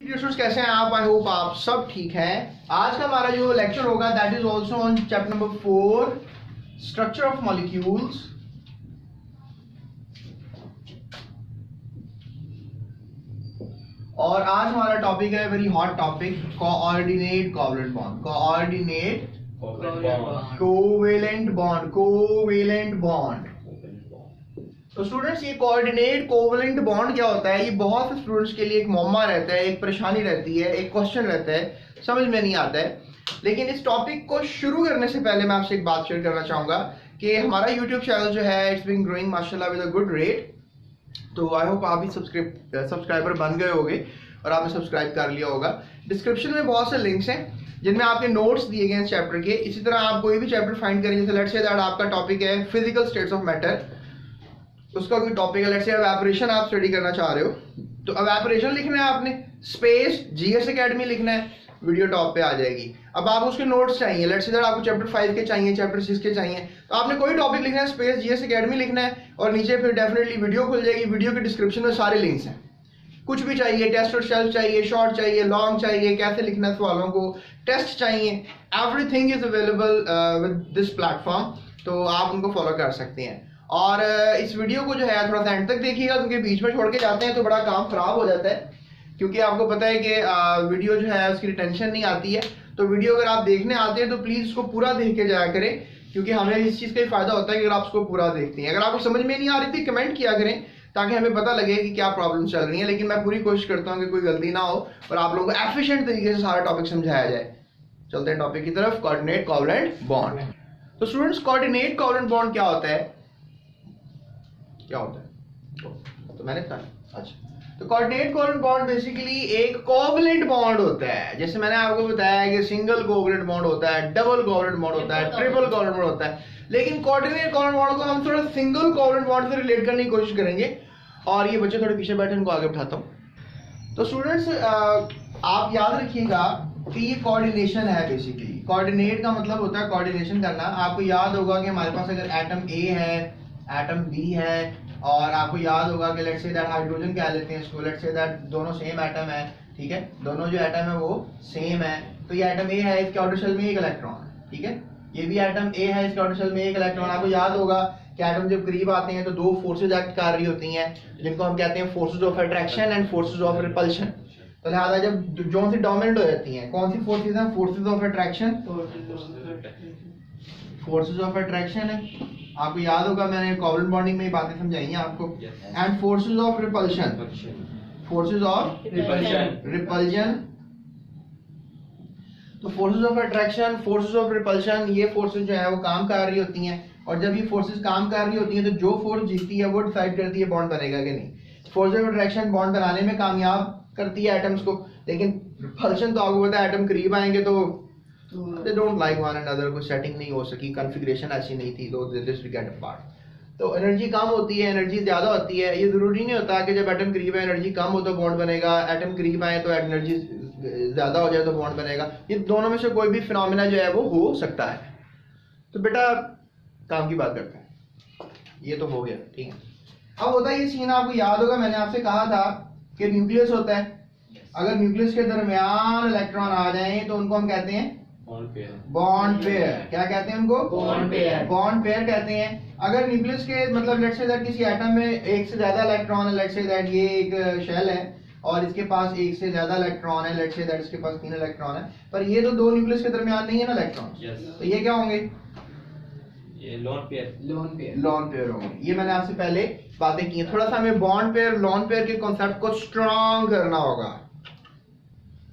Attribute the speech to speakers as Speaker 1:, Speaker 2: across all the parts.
Speaker 1: Students कैसे हैं आप? आई होप आप सब ठीक हैं। आज का हमारा जो लेक्चर होगा that is also on chapter number 4 structure of molecules. और आज हमारा टॉपिक है very hot topic, coordinate covalent bond. Coordinate covalent bond, covalent bond. तो स्टूडेंट्स ये कोऑर्डिनेट कोवेलेंट बॉन्ड क्या होता है? ये बहुत से स्टूडेंट्स के लिए एक मौमा रहता है, एक परेशानी रहती है, एक क्वेश्चन रहता है, समझ में नहीं आता है। लेकिन इस टॉपिक को शुरू करने से पहले मैं आपसे एक बात शेयर करना चाहूंगा कि हमारा यूट्यूब चैनल जो है इट्स बीन ग्रोइंग माशाल्लाह विद अ गुड रेट। तो आई होप आप भी सब्सक्राइबर बन गए होंगे और आपने सब्सक्राइब कर लिया होगा। डिस्क्रिप्शन में बहुत से लिंक्स हैं जिनमें आपके नोट्स दिए गए हैं चैप्टर के। इसी तरह आप कोई भी चैप्टर फाइंड करें, जैसे लेट्स से दैट आपका टॉपिक है फिजिकल स्टेट्स ऑफ मैटर, उसका कोई टॉपिक है, लेट्स से एवेपोरेशन आप स्टडी करना चाह रहे हो, तो एवेपोरेशन लिखना है आपने, स्पेस जीएस एकेडमी लिखना है, वीडियो टॉप पे आ जाएगी। अब आप उसके नोट्स चाहिए, लेट्स से दैट आपको चैप्टर 5 के चाहिए, चैप्टर 6 के चाहिए, तो आपने कोई टॉपिक लिखना है, स्पेस जीएस एकेडमी लिखना है और नीचे फिर डेफिनेटली वीडियो खुल जाएगी। वीडियो के डिस्क्रिप्शन में सारे लिंक्स हैं। कुछ भी चाहिए, टेस्ट और शेल्फ चाहिए, शॉर्ट चाहिए, लॉन्ग चाहिए, कैसे लिखना है सवालों को, टेस्ट चाहिए, everything is available with this platform. तो आप उनको फॉलो कर सकते हैं। और इस वीडियो को जो है थोड़ा सा एंड तक देखिएगा, क्योंकि बीच में छोड़ के जाते हैं तो बड़ा काम खराब हो जाता है। क्योंकि आपको पता है कि वीडियो जो है उसकी रिटेंशन नहीं आती है। तो वीडियो अगर आप देखने आते हैं तो प्लीज उसको पूरा देख के जाया करें, क्योंकि हमें इस चीज का ही फायदा होता है कि अगर आप उसको पूरा देखते हैं। अगर आपको समझ में नहीं आ रही थी कमेंट किया करें ताकि हमें पता लगे कि क्या प्रॉब्लम चल रही है। लेकिन मैं पूरी कोशिश करता हूँ कि कोई गलती ना हो और आप लोगों को एफिशिएंट तरीके से सारा टॉपिक समझाया जाए। चलते हैं टॉपिक की तरफ, कोऑर्डिनेट कोवलेंट बॉन्ड। तो स्टूडेंट्स कोऑर्डिनेट कोवलेंट बॉन्ड क्या होता है? क्या होता है? तो मैंने कहा अच्छा, तो कोऑर्डिनेट कोवलेंट बॉन्ड बेसिकली एक कोवलेंट बॉन्ड होता है। जैसे मैंने आपको बताया कि सिंगल कोवलेंट बॉन्ड होता है, डबल कोवलेंट बॉन्ड होता है, ट्रिपल कोवलेंट बॉन्ड होता है। लेकिन कोऑर्डिनेट कोवलेंट बॉन्ड को हम थोड़ा सिंगल कोवलेंट बॉन्ड से रिलेट करने की कोशिश करेंगे। और ये बच्चे थोड़े पीछे बैठे, इनको आगे उठाता हूँ। तो स्टूडेंट्स आप याद रखिएगा कि ये कोऑर्डिनेशन है। बेसिकली कोऑर्डिनेट का मतलब होता है कोऑर्डिनेशन करना। आपको याद होगा कि हमारे पास अगर एटम ए है, एटम बी है, और आपको याद होगा कि लेट्स से दैट हाइड्रोजन क्या लेते हैं इसको, लेट्स से दैट दोनों सेम एटम है, ठीक है, दोनों जो एटम है वो सेम है। तो ये एटम ए है, इसके आउटर शेल में एक इलेक्ट्रॉन है, ठीक है। ये भी एटम ए है, इसके आउटर शेल में एक इलेक्ट्रॉन। आपको याद होगा कि एटम जब करीब आते हैं तो दो फोर्सेज एक्ट कर रही होती हैं, जिनको हम कहते हैं forces of attraction and forces of repulsion. तो लिहाजा जब जो सी डोमिनेंट हो जाती हैं, कौन सी फोर्सेज हैं? Forces of attraction, forces of attraction है। आपको याद होगा मैंने कोवलेंट बॉन्डिंग में बातें समझाई हैं आपको। And forces of repulsion, forces of repulsion. तो forces of attraction, forces of repulsion, ये फोर्सेज जो है वो काम कर रही होती हैं। और जब ये फोर्सेज काम कर रही होती हैं तो जो फोर्स जीतती है वो डिसाइड करती है बॉन्ड बनेगा कि नहीं। फोर्स ऑफ अट्रैक्शन बॉन्ड बनाने में कामयाब करती है एटम्स को, लेकिन रिपल्शन तो आपको पता है एटम करीब आएंगे तो they don't like one another, कोई सेटिंग नहीं हो सकी, कॉन्फ़िगरेशन ऐसी नहीं थी, तो this we get apart। तो एनर्जी कम होती है, एनर्जी ज्यादा होती है। ये जरूरी नहीं होता कि जब एटम करीब है एनर्जी कम हो तो बॉन्ड बनेगा, एटम करीब आए तो एनर्जी ज्यादा हो जाए तो बॉन्ड बनेगा। ये दोनों में से कोई भी फिनोमेना जो है वो हो सकता है। तो बेटा काम की बात करते हैं, ये तो हो गया, ठीक है। अब होता है ये सीन, आपको याद होगा मैंने आपसे कहा था कि न्यूक्लियस होता है। अगर न्यूक्लियस के दरमियान इलेक्ट्रॉन आ जाए तो उनको हम कहते हैं बॉन्ड पेयर। क्या कहते हैं उनको? Bond pair. बॉन्ड पेयर कहते हैं। अगर न्यूक्लियस के मतलब लेट्स से दैट किसी एटम में एक से ज्यादा इलेक्ट्रॉन है, लेट्स से दैट ये एक शेल है और इसके पास एक से ज्यादा इलेक्ट्रॉन है, लेट्स से दैट इसके पास 3 इलेक्ट्रॉन है, पर ये तो दो न्यूक्लियस के दरमियान नहीं है ना इलेक्ट्रॉन, तो ये क्या होंगे?
Speaker 2: ये लोन पेयर,
Speaker 1: लोन पेयर होंगे। ये मैंने आपसे पहले बातें की हैं। थोड़ा सा हमें बॉन्ड पेयर, लोन पेयर के कॉन्सेप्ट को स्ट्रॉन्ग करना होगा।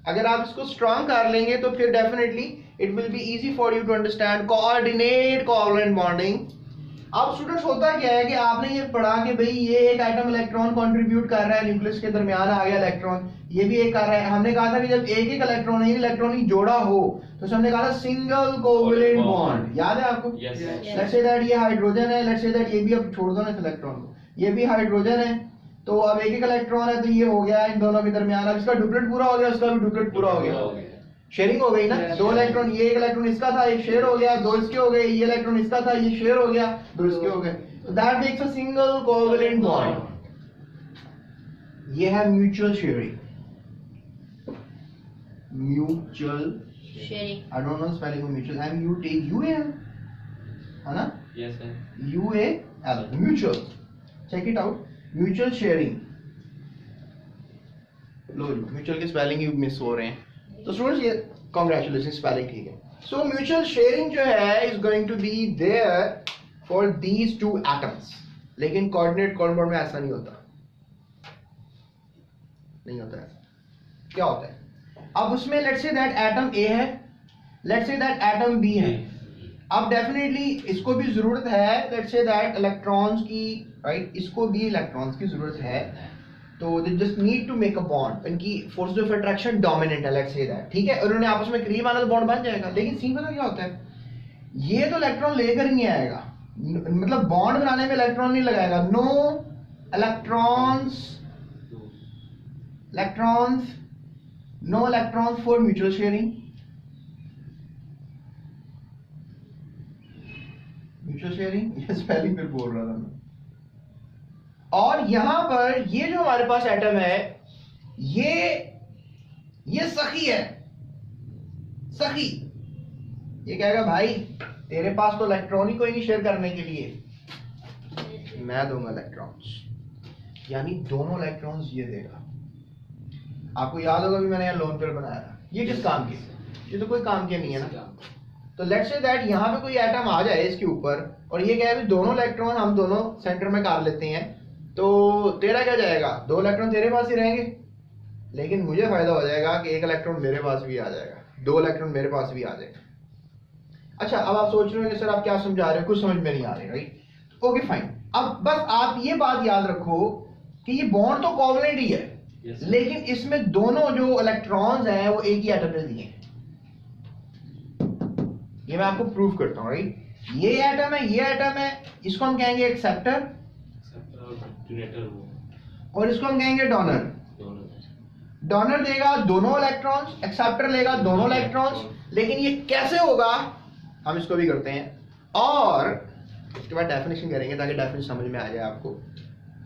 Speaker 1: अगर आप इसको स्ट्रॉन्ग कर लेंगे तो फिर definitely it will be easy for you to understand coordinate covalent bonding. अब स्टूडेंट्स होता क्या है कि आपने ये पढ़ा कि भाई ये एक एटम इलेक्ट्रॉन कंट्रीब्यूट कर रहा है, न्यूक्लियस के दरमियान आ गया इलेक्ट्रॉन, ये भी एक कर रहा है। हमने कहा था कि जब एक एक इलेक्ट्रॉन एक इलेक्ट्रॉन की जोड़ा हो तो हमने कहा था सिंगल कोवलेंट बॉन्ड। याद है आपको? लेट्स से दैट ये हाइड्रोजन है, लेट्स से दैट ये भी, अब छोड़ दो ना इस इलेक्ट्रॉन को, ये भी हाइड्रोजन है, तो अब एक एक इलेक्ट्रॉन है तो ये हो गया इन दोनों के दरमियान। अब इसका डुप्लेट पूरा हो गया, इसका भी डुप्लेट पूरा हो गया, शेयरिंग हो गई ना। दो इलेक्ट्रॉन, ये एक इलेक्ट्रॉन इसका था, एक शेयर हो गया, दो इसके हो गए, ये इलेक्ट्रॉन इसका था, ये शेयर हो गया, दो इसके हो गए। तो that makes a single covalent bond. ये है mutual sharing. Mutual
Speaker 3: sharing,
Speaker 1: I don't know spelling of mutual, MUTUAL है ना,
Speaker 2: Yes, sir.
Speaker 1: UAL mutual, check it out, mutual sharing. लो म्यूचुअल के स्पेलिंग ही मिस हो रहे हैं, तो स्टूडेंट्स ये कांग्रेचुलेशन, स्पेलिंग ठीक है। सो म्यूचुअल शेयरिंग जो है is going to be there for these two atoms, लेकिन कोऑर्डिनेट कोवलेंट बॉन्ड में ऐसा नहीं होता, नहीं होता है। क्या होता है, अब उसमें let's say that atom A है, let's say that atom B है, अब डेफिनेटली इसको भी जरूरत है लेट्स से दैट इलेक्ट्रॉन्स की, राइट, इसको भी इलेक्ट्रॉन्स की जरूरत है, तो they just need to make a bond, इनकी फोर्स ऑफ अट्रैक्शन डोमिनेंट है लेट्स से दैट, ठीक है, उन्होंने आपस में करीब आना तो बॉन्ड बन जाएगा। लेकिन सीन पता क्या होता है, ये तो इलेक्ट्रॉन लेकर ही नहीं आएगा, मतलब बॉन्ड बनाने में इलेक्ट्रॉन नहीं लगाएगा, no electrons for mutual sharing, mutual sharing, ये स्पेलिंग फिर बोल रहा था मैं। और यहां पर ये जो हमारे पास एटम है, ये सखी है, सखी, ये कहेगा भाई तेरे पास तो इलेक्ट्रॉन ही कोई नहीं शेयर करने के लिए, मैं दूंगा इलेक्ट्रॉन्स, यानी दोनों इलेक्ट्रॉन्स ये देगा। आपको याद होगा भी मैंने यहाँ लोन पेयर बनाया था, ये किस काम के, ये तो कोई काम के नहीं है ना। तो लेट्स से दैट यहाँ पे कोई एटम आ जाए इसके ऊपर और ये कहे दोनों इलेक्ट्रॉन हम दोनों सेंटर में कर लेते हैं, तो तेरा क्या जाएगा, 2 इलेक्ट्रॉन तेरे पास ही रहेंगे, लेकिन मुझे फायदा हो जाएगा कि 1 इलेक्ट्रॉन मेरे पास भी आ जाएगा, 2 इलेक्ट्रॉन मेरे पास भी आ जाएगा। अच्छा, अब आप सोच रहे हो कि सर आप क्या समझा रहे हो, कुछ समझ में नहीं आ रही, राइट, ओके फाइन। अब बस आप ये बात याद रखो कि ये बॉन्ड तो कोवलेंट ही है,
Speaker 2: Yes.
Speaker 1: लेकिन इसमें दोनों जो इलेक्ट्रॉन्स हैं वो एक ही एटम ने दिए हैं, ये मैं आपको प्रूव करता हूं, राइट, ये एटम है, ये एटम है, इसको हम कहेंगे एक्सेप्टर
Speaker 2: Acceptor और donator वो
Speaker 1: और इसको हम कहेंगे डोनर।
Speaker 2: दोनों।
Speaker 1: डोनर देगा दोनों इलेक्ट्रॉन्स, एक्सेप्टर लेगा दोनों इलेक्ट्रॉन्स, लेकिन ये कैसे होगा हम इसको भी करते हैं, और उसके बाद डेफिनेशन करेंगे ताकि डेफिनेशन समझ में आ जाए आपको।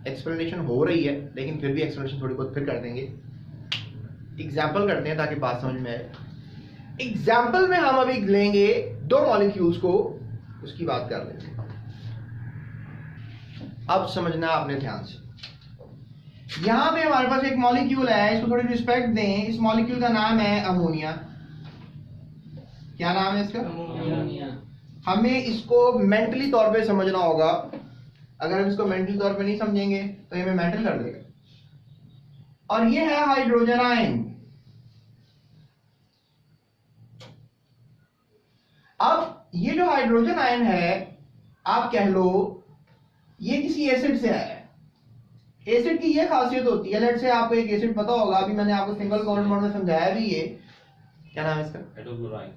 Speaker 1: एक्सप्लेनेशन हो रही है लेकिन फिर भी एक्सप्लेनेशन थोड़ी बहुत फिर कर देंगे, एग्जाम्पल करते हैं ताकि बात समझ में आए। एग्जाम्पल में हम अभी लेंगे 2 मॉलिक्यूल्स को, उसकी बात कर लेते हैं। अब समझना आपने ध्यान से, यहां पे हमारे पास एक मॉलिक्यूल है, इसको थोड़ी रिस्पेक्ट दें, इस मॉलिक्यूल का नाम है अमोनिया। क्या नाम है इसका,
Speaker 3: अमोनिया।
Speaker 1: हमें इसको मेंटली तौर पे समझना होगा, अगर हम इसको मेंटली तौर पे नहीं समझेंगे तो ये हमें मेंटल कर देगा। और ये है हाइड्रोजन आयन। अब ये जो हाइड्रोजन आयन है, आप कह लो ये किसी एसिड से आया है। एसिड की ये खासियत होती है, लेट्स से आपको एक एसिड पता होगा, अभी मैंने आपको सिंगल कोवलेंट बॉन्ड में समझाया भी ये, क्या नाम है इसका,
Speaker 2: हाइड्रोक्लोराइड,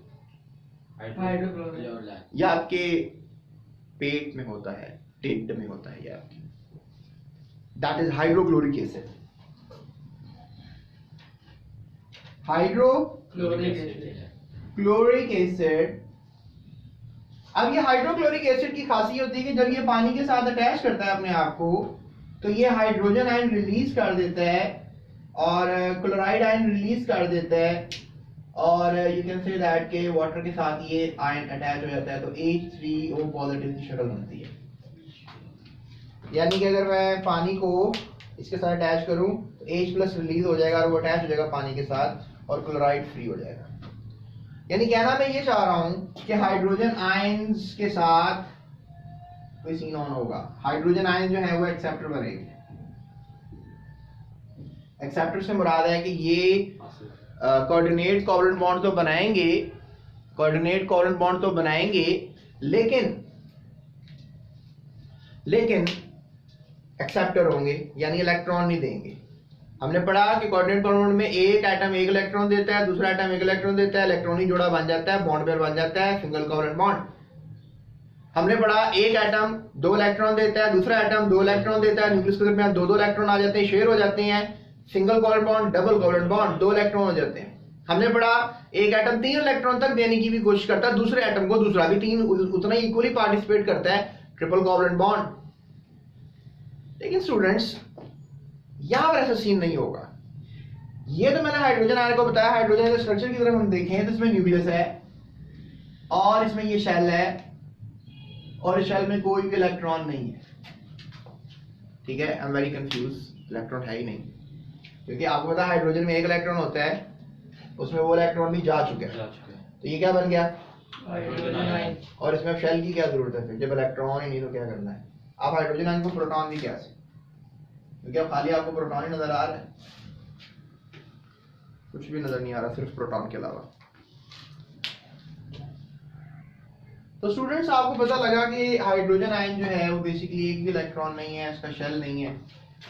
Speaker 3: हाइड्रोक्लोराइड,
Speaker 1: ये आपके पेट में होता है, टेट में होता है, ये आपकी, that is hydrochloric acid, hydrochloric acid. अब ये हाइड्रोक्लोरिक एसिड की खासियत होती है कि जब ये पानी के साथ अटैच करता है अपने आप को, तो ये हाइड्रोजन आयन रिलीज कर देता है और क्लोराइड आयन रिलीज कर देता है, और यू कैन से दैट के वाटर के साथ ये आयन अटैच हो जाता है, तो H3O पॉजिटिव की शक्ल बनती है। यानी कि अगर मैं पानी को इसके साथ अटैच करूं तो H+ रिलीज हो जाएगा और वो अटैच हो जाएगा पानी के साथ और क्लोराइड फ्री हो जाएगा। यानी कहना मैं ये चाह रहा हूं कि हाइड्रोजन आयंस के साथ कोई सीन ऑन होगा, हाइड्रोजन आयन जो है वो एक्सेप्टर बनेंगे। एक्सेप्टर से मुराद है कि ये कोऑर्डिनेट कोवलेंट बॉन्ड तो बनाएंगे, कोऑर्डिनेट कोवलेंट बॉन्ड तो बनाएंगे, लेकिन एक्सेप्टर होंगे, यानी इलेक्ट्रॉन नहीं देंगे। हमने पढ़ा कि कोऑर्डिनेट कोवलेंट बॉन्ड में एक एटम 1 इलेक्ट्रॉन देता है, दूसरा एटम 1 इलेक्ट्रॉन देता है, इलेक्ट्रॉनिक जोड़ा बन जाता है, बॉन्ड पेयर बन जाता है, सिंगल कोवलेंट बॉन्ड। हमने पढ़ा एक एटम 2 इलेक्ट्रॉन देता है, दूसरा एटम 2 इलेक्ट्रॉन देता है, न्यूक्लियस के में 2 इलेक्ट्रॉन आ जाते हैं, शेयर हो जाते हैं, single covalent bond, double covalent bond, 2 electron हो जाते हैं। हमने पढ़ा एक एटम 3 इलेक्ट्रॉन तक देने की भी कोशिश करता है दूसरे एटम को, दूसरा भी 3 उतना ही इक्वली पार्टिसिपेट करता है, ट्रिपल कोवलेंट बॉन्ड। लेकिन स्टूडेंट्स यहां पर ऐसा सीन नहीं होगा। ये तो मैंने हाइड्रोजन आयन को बताया। हाइड्रोजन के स्ट्रक्चर की तरफ हम देखें तो इसमें न्यूक्लियस है और इसमें ये शेल है और इस शेल में कोई भी इलेक्ट्रॉन नहीं है। ठीक है, I am very confuse, electron है ही नहीं, क्योंकि आपको पता है हाइड्रोजन में एक इलेक्ट्रॉन होता है, उसमें वो इलेक्ट्रॉन भी जा चुके हैं। तो ये क्या बन गया, और इसमें अब शेल की क्या जरूरत है फिर, जब इलेक्ट्रॉन ही नहीं तो क्या करना है। आप हाइड्रोजन आयन को प्रोटॉन भी कह सकते, क्योंकि अब खाली आपको प्रोटॉन ही नजर आ रहा है, कुछ भी नजर नहीं आ रहा सिर्फ प्रोटॉन के अलावा। तो स्टूडेंट्स आपको पता लगा कि हाइड्रोजन आयन जो है वो बेसिकली एक भी इलेक्ट्रॉन नहीं है, इसका शेल नहीं है।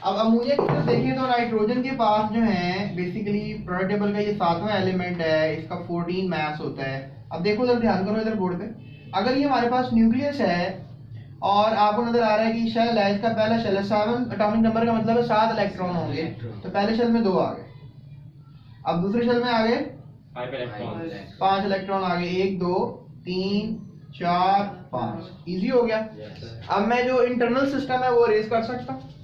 Speaker 1: अब अमोनिया की तरफ देखें तो नाइट्रोजन के पास जो है बेसिकली पीरियोडिक टेबल का ये 7वां एलिमेंट है, इसका 14 मास होता है। अब देखो इधर ध्यान करो इधर बोर्ड पे, अगर ये हमारे पास न्यूक्लियस है और आपको नजर आ रहा है कि शेल है, इसका पहला शेल है 7 एटॉमिक नंबर का मतलब है 7 इलेक्ट्रॉन होंगे, तो पहले शेल में 2 आ गए। अब दूसरे शेल में आ गए 5 इलेक्ट्रॉन आ गए, 1 2 3 4 5, इजी हो गया। अब मैं जो इंटरनल सिस्टम है वो रेज कर सकता हूँ।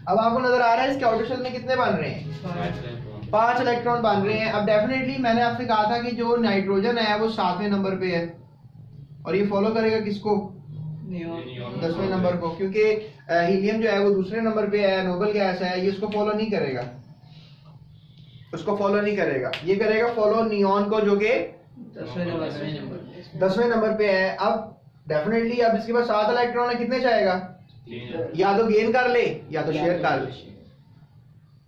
Speaker 1: अब आपको नजर आ रहा है इसके आउटर शेल में कितने बन रहे हैं, 5 इलेक्ट्रॉन बन रहे हैं। अब डेफिनेटली मैंने आपसे कहा था कि जो नाइट्रोजन है वो 7वें नंबर पे है और ये फॉलो करेगा किसको, 10वें नंबर को, क्योंकि हीलियम जो है वो दूसरे नंबर पे है, नोबल गैस है, ये उसको फॉलो नहीं करेगा, उसको फॉलो नहीं करेगा, ये करेगा फॉलो नियॉन को जो कि 10वें नंबर पे है। अब डेफिनेटली अब इसके पास 7 इलेक्ट्रॉन है, कितने चाहेगा, या तो गेन कर ले या तो शेयर कर ले।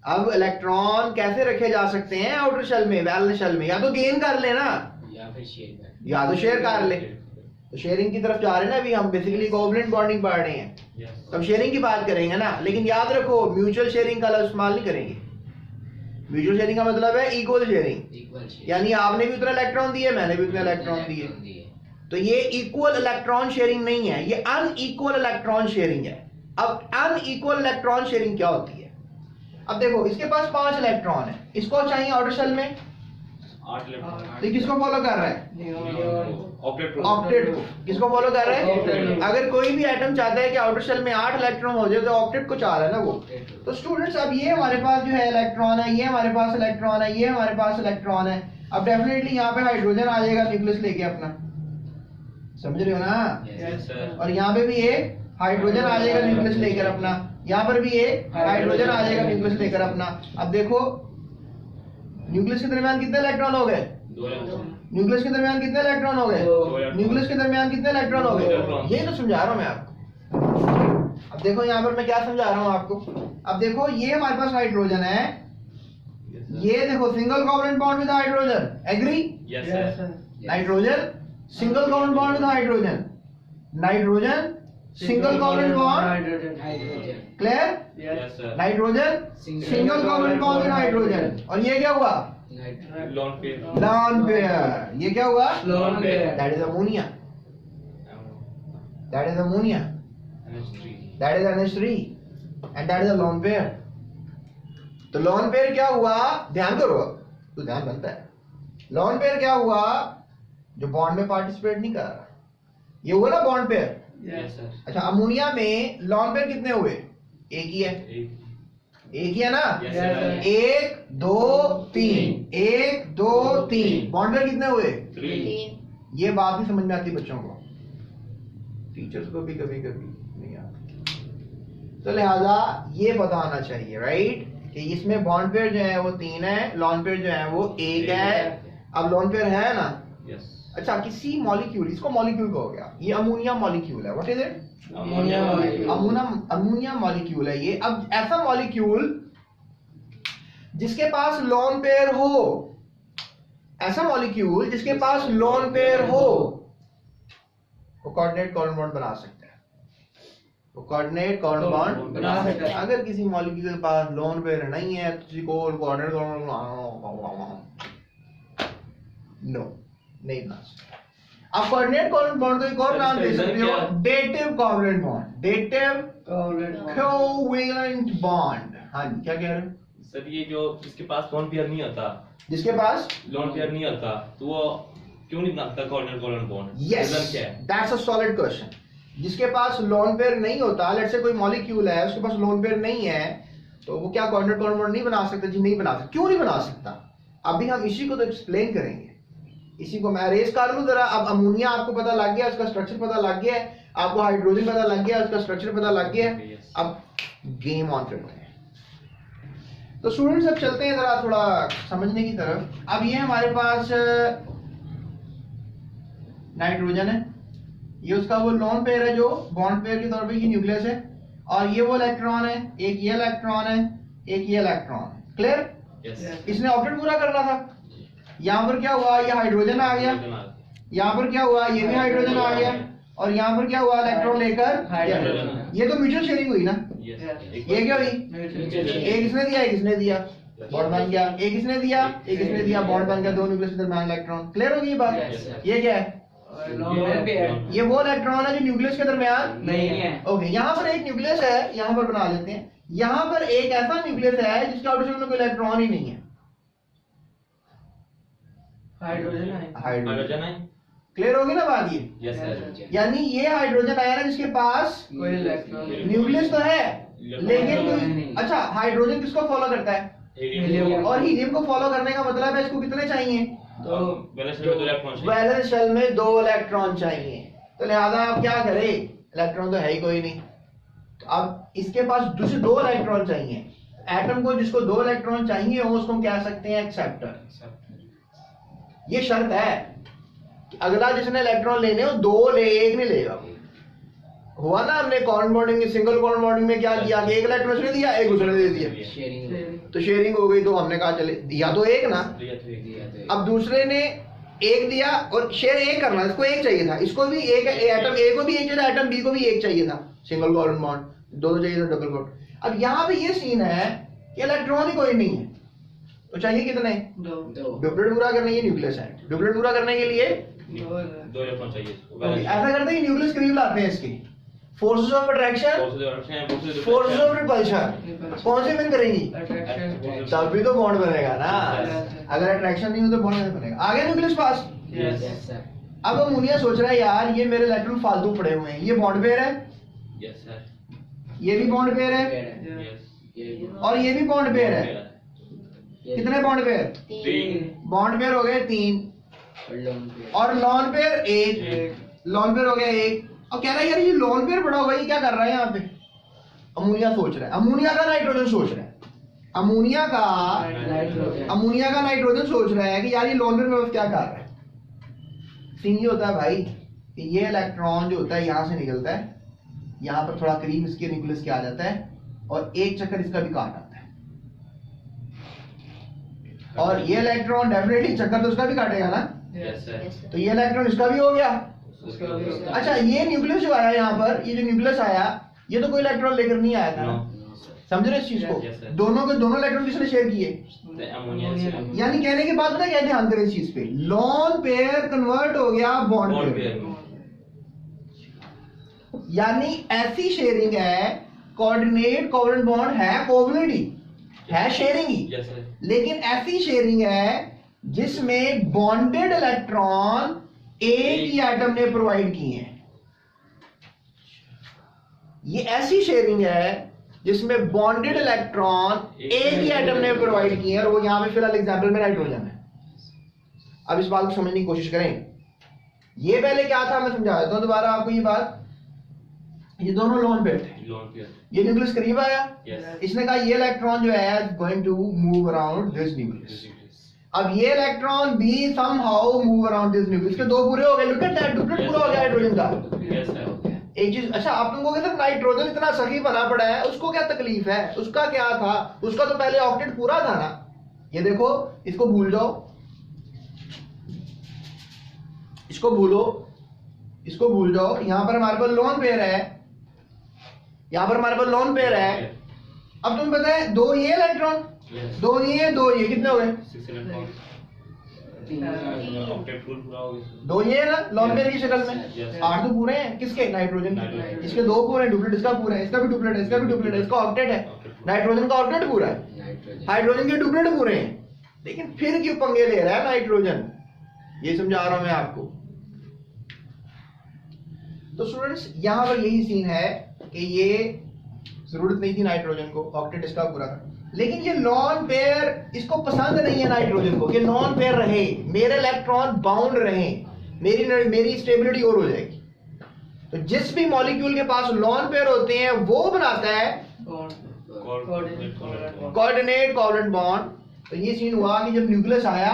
Speaker 1: अब इलेक्ट्रॉन कैसे रखे जा सकते हैं आउटर शेल में, वैलेंस शेल में, या तो गेन कर ले ना या तो शेयर कर ले। तो शेयरिंग की तरफ जा रहे हैं ना अभी हम, बेसिकली कोवलेंट बॉन्डिंग पढ़ रहे हैं, तब शेयरिंग की बात करेंगे ना। लेकिन याद रखो म्यूचुअल शेयरिंग का लफ्ज इस्तेमाल नहीं करेंगे। म्यूचुअल शेयरिंग का मतलब है इक्वल शेयरिंग, यानी आपने भी उतना इलेक्ट्रॉन दिए, मैंने भी उतना इलेक्ट्रॉन दिए। तो ये इक्वल इलेक्ट्रॉन शेयरिंग नहीं है, ये अनइक्वल इलेक्ट्रॉन शेयरिंग है। अब अनइक्वल इलेक्ट्रॉन शेयरिंग क्या होती है, अब देखो इसके पास 5 इलेक्ट्रॉन है, इसको चाहिए आउटर शेल में
Speaker 2: 8 इलेक्ट्रॉन,
Speaker 1: तो किसको फॉलो कर रहा है, ऑक्टेट को। किसको फॉलो कर रहा है, अगर कोई भी एटम चाहता है कि आउटर शेल में 8 इलेक्ट्रॉन हो जाए तो ऑक्टेट को चाह रहा है ना वो। तो स्टूडेंट्स अब ये हमारे पास जो है इलेक्ट्रॉन है, ये हमारे पास इलेक्ट्रॉन है, ये हमारे पास इलेक्ट्रॉन है। अब डेफिनेटली यहाँ पे हाइड्रोजन आ जाएगा न्यूक्लियस लेके अपना, समझ रहे हो ना। और यहाँ पे भी एक हाइड्रोजन आ जाएगा न्यूक्लियस लेकर अपना, यहाँ पर भी एक हाइड्रोजन आ जाएगा न्यूक्लियस लेकर अपना। अब देखो न्यूक्लियस के दरमियान कितने इलेक्ट्रॉन हो गए, न्यूक्लियस के दरमियान कितने इलेक्ट्रॉन हो गए, न्यूक्लियस के दरमियान कितने इलेक्ट्रॉन हो गए, ये तो समझा रहा हूँ मैं आपको। अब देखो यहाँ पर मैं क्या समझा रहा हूँ आपको। अब देखो ये हमारे पास हाइड्रोजन है, ये देखो single covalent bond with hydrogen, agree, nitrogen single covalent bond with hydrogen, nitrogen single covalent bond, clear, nitrogen single covalent bond with hydrogen. और ये क्या हुआ, लॉन पेयर, ये क्या हुआ, lone pair, that is ammonia, that is ammonia, that is NH3 and that is a lone pair. तो lone pair क्या हुआ, ध्यान करो, तो ध्यान बनता है। लॉन पेयर क्या हुआ, जो बॉन्ड में पार्टिसिपेट नहीं कर रहा, ये हुआ ना बॉन्ड पेयर। अच्छा अमोनिया में लॉन पेयर कितने हुए, एक ही है, एक ही है ना, 1 2 3, 1 2 3, बॉन्ड पेयर कितने हुए, 3। ये बात नहीं समझ में आती बच्चों को, टीचर्स को भी कभी कभी नहीं आती। तो लिहाजा ये पता होना चाहिए राइट, कि इसमें बॉन्ड पेयर जो है वो 3 है, लॉन पेयर जो है वो 1 है। अब लॉन पेयर है ना, अच्छा किसी मॉलिक्यूल, इसको मॉलिक्यूल कहो गया, ये अमोनिया मॉलिक्यूल है, what is it, ammonia molecule है ये। अब ऐसा मॉलिक्यूल जिसके पास लॉन पेयर हो, ऐसा मॉलिक्यूल जिसके पास लॉन पेयर हो, वो कोऑर्डिनेट कोवलेंट बॉन्ड बना सकता है, वो कोऑर्डिनेट कोवलेंट बॉन्ड बना सकता है। अगर किसी मॉलिक्यूल के पास लॉन पेयर नहीं है तो किसी को कोऑर्डिनेट कोवलेंट नो नहीं बना सकते। आप कोऑर्डिनेट कोवलेंट बॉन्ड को एक और नाम दे सकते हो, dative covalent bond, dative covalent bond. हाँ जी क्या कह रहे हो
Speaker 2: सर, ये जो जिसके पास लॉन पेयर नहीं आता,
Speaker 1: जिसके पास
Speaker 2: लॉन पेयर नहीं आता तो वो क्यों नहीं बनाता coordinate covalent bond,
Speaker 1: yes that's a solid question. जिसके पास लॉन पेयर नहीं होता, लेट्स से कोई मॉलिक्यूल है उसके पास लॉन पेयर नहीं है, तो वो क्या कोऑर्डिनेट कोवैलेंट बॉन्ड नहीं बना सकता जी? नहीं बना सकता। क्यों नहीं बना सकता? अभी हम इसी को तो एक्सप्लेन करेंगे। इसी को मैं अरेज कर लूं जरा। अब अमोनिया आपको पता लग गया, उसका स्ट्रक्चर पता लग गया है, आपको हाइड्रोजन पता लग गया, उसका स्ट्रक्चर पता लग गया है। अब गेम ऑन करते हैं। तो स्टूडेंट्स अब चलते हैं जरा थोड़ा समझने की तरफ। अब ये हमारे पास नाइट्रोजन है, ये उसका वो लोन पेयर है जो बॉन्ड पेयर के तौर पे ये न्यूक्लियस है, और ये वो इलेक्ट्रॉन है, एक ये इलेक्ट्रॉन है, एक ये इलेक्ट्रॉन है। क्लियर? इसने ऑक्टेट पूरा करना था। यहाँ पर क्या हुआ? ये हाइड्रोजन आ गया, यहाँ पर क्या हुआ? ये भी हाइड्रोजन आ गया, और यहाँ पर क्या हुआ? इलेक्ट्रॉन लेकर ये तो म्यूचुअल शेयरिंग हुई ना। ये क्या हुई? एक इसने दिया, एक इसने दिया, बॉन्ड बन गया। एक इसने दिया, एक इसने दिया, बॉन्ड बन गया। दो न्यूक्लियस के दरमियान इलेक्ट्रॉन। क्लियर होगी ये बात? ये क्या है? ये वो इलेक्ट्रॉन है जो न्यूक्लियस के दरमियान
Speaker 3: नहीं है।
Speaker 1: ओके, यहाँ पर एक न्यूक्लियस है, यहाँ पर बना लेते हैं। यहाँ पर एक ऐसा न्यूक्लियस है जिसके आउटर शेल में कोई इलेक्ट्रॉन ही नहीं है,
Speaker 2: हाइड्रोजन है।
Speaker 1: क्लियर होगी ना बात? ये
Speaker 2: यस सर।
Speaker 1: यानी ये हाइड्रोजन आया ना जिसके पास
Speaker 3: कोई इलेक्ट्रॉन
Speaker 1: न्यूक्लियस तो है लेकिन कोई
Speaker 3: नहीं।
Speaker 1: अच्छा, हाइड्रोजन किसको फॉलो करता है?
Speaker 3: हीलियम।
Speaker 1: और हीलियम को फॉलो करने का मतलब है इसको कितने चाहिए?
Speaker 2: तो वैलेंस शेल में 2 इलेक्ट्रॉन चाहिए।
Speaker 1: वैलेंस शेल में 2 इलेक्ट्रॉन चाहिए। तो लिहाजा आप क्या करें? इलेक्ट्रॉन तो है ही कोई नहीं, तो अब इसके पास दूसरे 2 इलेक्ट्रॉन चाहिए। एटम को जिसको 2 इलेक्ट्रॉन चाहिए हो उसको हम कह सकते हैं एक्सेप्टर। ये शर्त है कि अगला जिसने इलेक्ट्रॉन लेने हो 2 ले, 1 नहीं लेगा। हुआ ना हमने कोवैलेंट बॉन्डिंग में, सिंगल कोवैलेंट बॉन्डिंग में क्या किया कि 1 इलेक्ट्रॉन उसने दिया, 1 उसने दे दिया, तो शेयरिंग हो गई। तो हमने कहा चले दिया तो 1 ना, अब दूसरे ने 1 दिया और शेयर 1 करना, इसको 1 चाहिए था, इसको भी 1, एटम ए को भी 1 चाहिए था, एटम बी को भी 1 चाहिए था, सिंगल कोवैलेंट बॉन्ड, दोनों चाहिए था डबल कोवैलेंट। अब यहाँ पे ये सीन है कि इलेक्ट्रॉन ही कोई नहीं है, तो चाहिए कितने?
Speaker 3: 2।
Speaker 1: डुप्लेट पूरा करने के लिए है, डुप्लेट पूरा करने के लिए
Speaker 2: 2 इलेक्ट्रॉन चाहिए इसको।
Speaker 1: ऐसा करते हैं न्यूक्लियस करीब लाते हैं इसके। Forces of attraction, forces of repulsion कौन से विन करेंगी? तभी तो बॉन्ड बनेगा ना। अगर अट्रैक्शन नहीं हो तो बॉन्ड नहीं बनेगा। आगे न्यूक्लियस पास।
Speaker 3: Yes sir.
Speaker 1: अब अमोनिया सोच रहा है यार ये मेरे इलेक्ट्रॉन फालतू पड़े हुए हैं, ये बॉन्ड पेयर है,
Speaker 2: यस सर।
Speaker 1: ये भी बॉन्ड पेयर है,
Speaker 2: यस।
Speaker 1: और ये भी बॉन्ड पेयर है। कितने बॉन्ड पेयर?
Speaker 2: 3।
Speaker 1: बॉन्ड पेयर हो गए 3, और लॉन पेयर 1, लॉन पेयर हो गया 1। और कह रहा है यार ये लॉन पेयर पड़ा होगा, ये क्या कर रहा है यहाँ पे? अमोनिया सोच रहा है, अमोनिया का नाइट्रोजन सोच रहा है, अमोनिया का नाइट्रोजन सोच रहा है कि यार ये लॉन पेयर में क्या कर रहा है। सीन ये होता है भाई कि ये इलेक्ट्रॉन जो होता है यहाँ से निकलता है, यहाँ पर थोड़ा करीब इसके न्यूक्लियस के आ जाता है, और एक चक्कर इसका भी काट आता है, और ये इलेक्ट्रॉन डेफिनेटली चक्कर तो उसका भी काटेगा ना।
Speaker 2: Yes sir.
Speaker 1: तो ये इलेक्ट्रॉन इसका भी हो गया। अच्छा, ये न्यूक्लियस जो आया यहाँ पर, ये जो न्यूक्लियस आया ये तो कोई इलेक्ट्रॉन लेकर नहीं आया था ना, समझ रहे इस चीज को?
Speaker 2: Yes, sir.
Speaker 1: दोनों के दोनों इलेक्ट्रॉन किसने शेयर किए? यानी कहने के बाद पता क्या ध्यान करें इस चीज पे, लॉन पेयर कन्वर्ट हो गया बॉन्ड पेयर। यानी ऐसी शेयरिंग है, कोऑर्डिनेट कोवैलेंट बॉन्ड है, कोवैलेंट ही है, शेयरिंग ही,
Speaker 2: यस सर।
Speaker 1: लेकिन ऐसी शेयरिंग है जिसमें बॉन्डेड इलेक्ट्रॉन एक ही एटम ने प्रोवाइड किए हैं। ये ऐसी शेयरिंग है जिसमें बॉन्डेड इलेक्ट्रॉन एक ही एटम ने प्रोवाइड किए हैं, और वो यहां पे फिलहाल एग्जांपल में नाइट्रोजन है। अब इस बात को समझने की कोशिश करें। ये पहले क्या था मैं समझा देता हूं दोबारा आपको ये बात। ये दोनों लोन पेयर थे, ये न्यूक्लियस करीब आया, इसने कहा ये इलेक्ट्रॉन जो है going to move around this nucleus. अब ये इलेक्ट्रॉन भी somehow move around this nucleus के 2 पूरे हो गए। लुक एट दैट, डुप्लेट पूरा हो गया हाइड्रोजन का।
Speaker 2: Yes sir.
Speaker 1: एक चीज, अच्छा आप लोगों को सर नाइट्रोजन इतना सही बना पड़ा है, उसको क्या तकलीफ है? उसका क्या था? उसका तो पहले ऑक्टेट पूरा था ना। ये देखो, इसको भूल जाओ, इसको भूलो, इसको भूल जाओ। यहां पर हमारे पास लोन पेयर है, यहां पर हमारे पास लोन पेयर है। अब तुम्हें पता है 2 ये इलेक्ट्रॉन, 2 ये, 2 ये, कितने हो गए?
Speaker 2: 6 इलेक्ट्रॉन। ऑक्टेट पूरा हो गया।
Speaker 1: 2 ये है ना लॉन पेयर की शक्ल में।
Speaker 2: Yes.
Speaker 1: 8 तो पूरे हैं किसके? नाइट्रोजन के। इसके 2 पूरे हैं, डुप्लेट इसका पूरा है, इसका भी डुप्लेट है, इसका भी डुप्लेट है, इसका ऑक्टेट है। नाइट्रोजन का ऑक्टेट पूरा है, हाइड्रोजन के डुप्लेट पूरे हैं, लेकिन फिर क्यों पंगे ले रहा है नाइट्रोजन? ये समझा रहा हूं मैं आपको। तो स्टूडेंट्स यहां पर यही सीन है कि ये जरूरत नहीं थी नाइट्रोजन को, ऑक्टेट इसका पूरा था। लेकिन ये लॉन पेयर इसको पसंद नहीं है नाइट्रोजन को कि लॉन पेयर रहे, मेरे इलेक्ट्रॉन बाउंड रहे, मेरी स्टेबिलिटी और हो जाएगी। तो जिस भी मॉलिक्यूल के पास लॉन पेयर होते हैं वो बनाता है कोऑर्डिनेट कोवलेंट बॉन्ड। तो ये सीन हुआ कि जब न्यूक्लियस आया,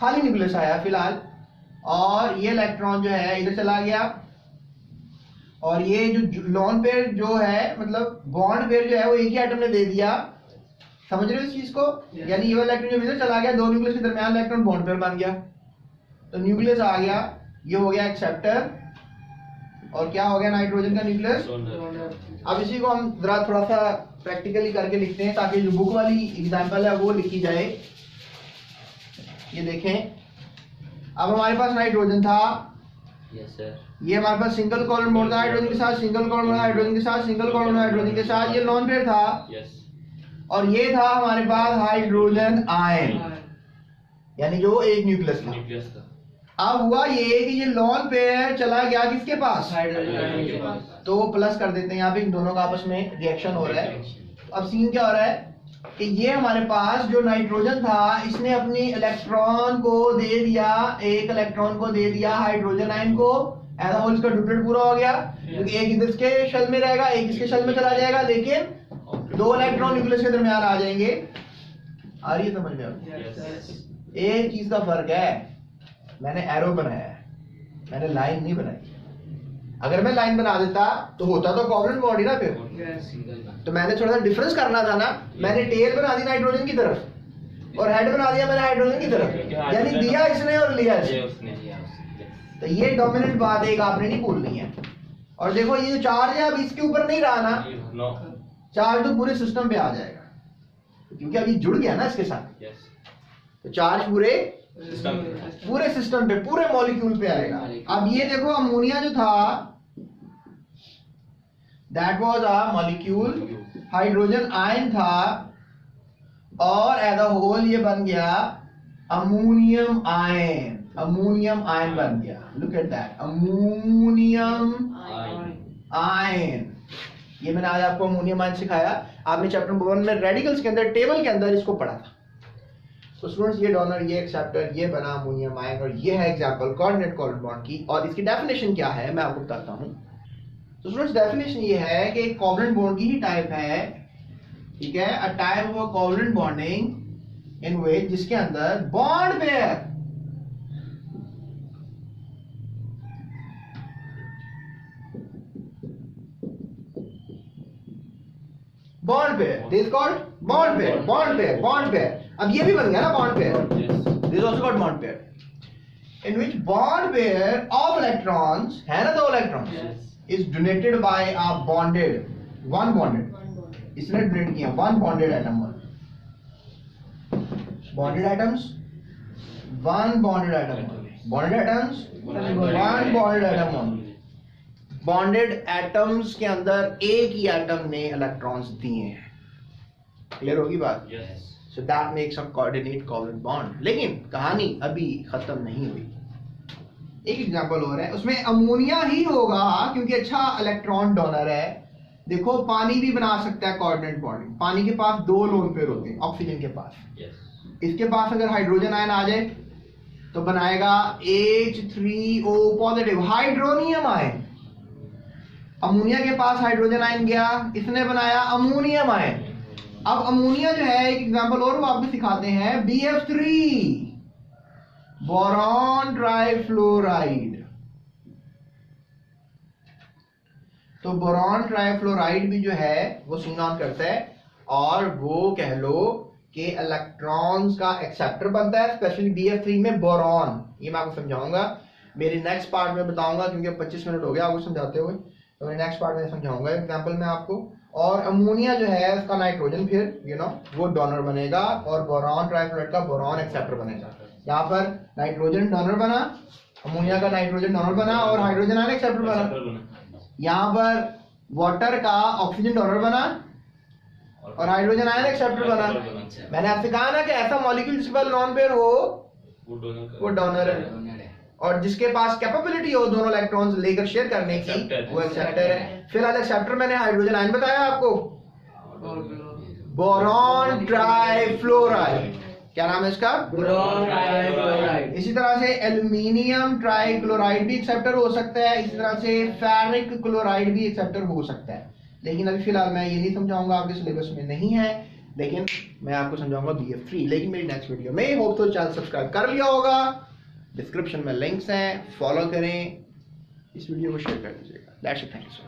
Speaker 1: खाली न्यूक्लियस आया फिलहाल, और ये इलेक्ट्रॉन जो है इधर चला गया, और ये जो लॉन पेयर जो है, मतलब बॉन्ड पेयर जो है वो एक ही एटम ने दे दिया। समझ रहे हो इस चीज को? यानी ये वाला इलेक्ट्रॉन जब इधर चला गया, दो न्यूक्लियस के दरमियान इलेक्ट्रॉन बॉन्ड पेयर बन गया, तो न्यूक्लियस आ गया, ये हो गया एक्सेप्टर, और क्या हो गया नाइट्रोजन का न्यूक्लियस। अब इसी को हम जरा थोड़ा सा प्रैक्टिकली करके लिखते हैं ताकि जो बुक वाली एग्जांपल है वो लिखी जाए। ये देखें, अब हमारे पास नाइट्रोजन था,
Speaker 2: यस सर,
Speaker 1: ये हमारे पास सिंगल कोवलेंट बॉन्ड था हाइड्रोजन के साथ, सिंगल कोवलेंट बॉन्ड हाइड्रोजन के साथ, सिंगल कोवलेंट हाइड्रोजन के साथ, ये लॉन पेयर था,
Speaker 2: यस,
Speaker 1: और ये था हमारे पास हाइड्रोजन आयन, यानी जो एक न्यूक्लियस था।
Speaker 2: न्यूक्लियस था।
Speaker 1: अब हुआ ये कि ये लॉन पेयर चला गया किसके पास?
Speaker 3: हाइड्रोजन के पास।
Speaker 1: तो प्लस कर देते हैं, यहाँ पे इन दोनों का आपस में रिएक्शन हो रहा है। अब सीन क्या हो रहा है कि ये हमारे पास जो नाइट्रोजन था, इसने अपनी इलेक्ट्रॉन को दे दिया, एक इलेक्ट्रॉन को दे दिया हाइड्रोजन आयन को, ऐसा होल इसका डुप्लेट पूरा हो गया, क्योंकि एक इधर के शेल में रहेगा, एक इसके शेल में चला जाएगा, लेकिन दो इलेक्ट्रॉन न्यूक्लियस के दरमियान आ जाएंगे। आ रही है समझ में? अब एक चीज का फर्क है, मैंने एरो बनाया है, मैंने लाइन नहीं बनाई। अगर मैं लाइन बना देता तो होता तो कोवलेंट बॉन्ड ही ना फिर। तो मैंने थोड़ा सा डिफरेंस करना था ना, मैंने टेल बना दी नाइट्रोजन की तरफ और हेड बना दिया मैंने हाइड्रोजन की तरफ, यानी दिया इसने और लिया इसने। तो ये डोमिनेंट बात एक आपने नहीं भूलनी है। और देखो ये जो चार्ज है अब इसके ऊपर नहीं रहा ना, चार्ज तो पूरे सिस्टम पे आ जाएगा, क्योंकि अभी जुड़ गया ना इसके साथ। तो चार्ज पूरे सिस्टम पे, पूरे मॉलिक्यूल पे आएगा। अब ये देखो अमोनिया जो था, that was a molecule, hydrogen ion था, और एज अ होल ये बन गया अमोनियम आयन, अमोनियम आयन बन गया। Look at that, ammonium ion. ये मैंने आज आपको अमोनियम आयन सिखाया, आपने चैप्टर नंबर 1 में रेडिकल्स के अंदर टेबल के अंदर इसको पढ़ा था। तो स्टूडेंट्स ये डोनर, ये एक्सेप्टर, ये बना अमोनियम आयन, और ये है एग्जांपल कोऑर्डिनेट कोवलेंट बॉन्ड की। और इसकी डेफिनेशन क्या है मैं आपको बताता हूं। तो स्टूडेंट्स डेफिनेशन ये है कि एक कोवलेंट बॉन्ड की ही टाइप है, ठीक है, a type of covalent bonding in which, जिसके अंदर bond pair this called bond pair, bond pair, bond pair. अब ये भी बन गया ना bond pair, this is also called bond pair, in which bond pair of electrons, है ना, दो electrons, is donated by a one bonded, इसने डोनेट किया one bonded atom, bonded atoms, one bonded atom, bonded atoms, one bonded atom only। bonded atoms के अंदर एक ही atom ने electrons दिए हैं। क्लियर होगी बात? So that makes a coordinate covalent bond। लेकिन कहानी अभी खत्म नहीं हुई, एक एग्जांपल और है, उसमें अमोनिया ही होगा क्योंकि अच्छा इलेक्ट्रॉन डोनर है। देखो पानी भी बना सकता है कोऑर्डिनेट बॉन्डिंग, पानी के पास दो लोन पेयर होते हैं, ऑक्सीजन के पास, इसके पास अगर हाइड्रोजन आयन आ जाए तो बनाएगा H3O positive hydronium ion. Ammonia के पास हाइड्रोजन आयन गया, इसने बनाया अमोनियम आयन। अब अमोनिया जो है, एक एग्जांपल और वो आपको सिखाते हैं, BF3 बोरॉन ट्राइफ्लोराइड। तो बोरॉन ट्राइफ्लोराइड भी जो है वो सिंग ऑन करता है, और वो कह लो कि इलेक्ट्रॉन्स का एक्सेप्टर बनता है, स्पेशली BF3 में बोरॉन। ये मैं आपको समझाऊंगा मेरे नेक्स्ट पार्ट में, बताऊंगा, क्योंकि 25 मिनट हो गया आपको समझाते हुए, तो मेरे नेक्स्ट पार्ट में समझाऊंगा एग्जांपल में आपको। और अमोनिया जो है उसका नाइट्रोजन फिर वो डोनर बनेगा, और बोरॉन ट्राइफ्लोराइड का बोरॉन एक्सेप्टर बनेगा। यहाँ पर नाइट्रोजन डोनर बना, अमोनिया का नाइट्रोजन डोनर बना, और हाइड्रोजन आयन एक्सेप्टर बना। यहाँ पर वाटर का ऑक्सीजन डोनर बना और हाइड्रोजन आयन एक्सेप्टर बना। मैंने आपसे कहा ना कि ऐसा मॉलिक्यूल जिसके पास लॉन पेयर हो वो डोनर है, और जिसके पास कैपेबिलिटी हो दोनों इलेक्ट्रॉन्स लेकर शेयर करने की वो एक्सेप्टर है। फिलहाल एक्सेप्टर मैंने हाइड्रोजन आयन बताया आपको, बोरॉन ट्राइफ्लोराइड, क्या नाम है इसका?
Speaker 3: Boron trifluoride.
Speaker 1: इसी तरह से एल्यूमिनियम ट्राइक्लोराइड भी एक्सेप्टर हो सकता है, इसी तरह से फेरिक क्लोराइड भी एक्सेप्टर हो सकता है। लेकिन अभी फिलहाल मैं ये नहीं समझाऊंगा, आपके सिलेबस में नहीं है, लेकिन मैं आपको समझाऊंगा BF फ्री। लेकिन मेरी नेक्स्ट वीडियो में होप तो चैनल सब्सक्राइब कर लिया होगा, डिस्क्रिप्शन में लिंक्स हैं, फॉलो करें, इस वीडियो को शेयर कर दीजिएगा। That's it, thank you.